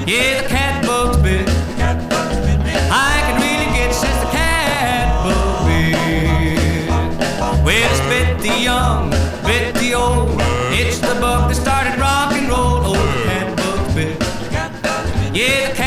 Yeah, the cat bug's bit. I can really get since the cat bug bit. Well, it's bit the young, bit the old. It's the bug that started rock and roll. Oh, the cat bug's bit. Yeah, the cat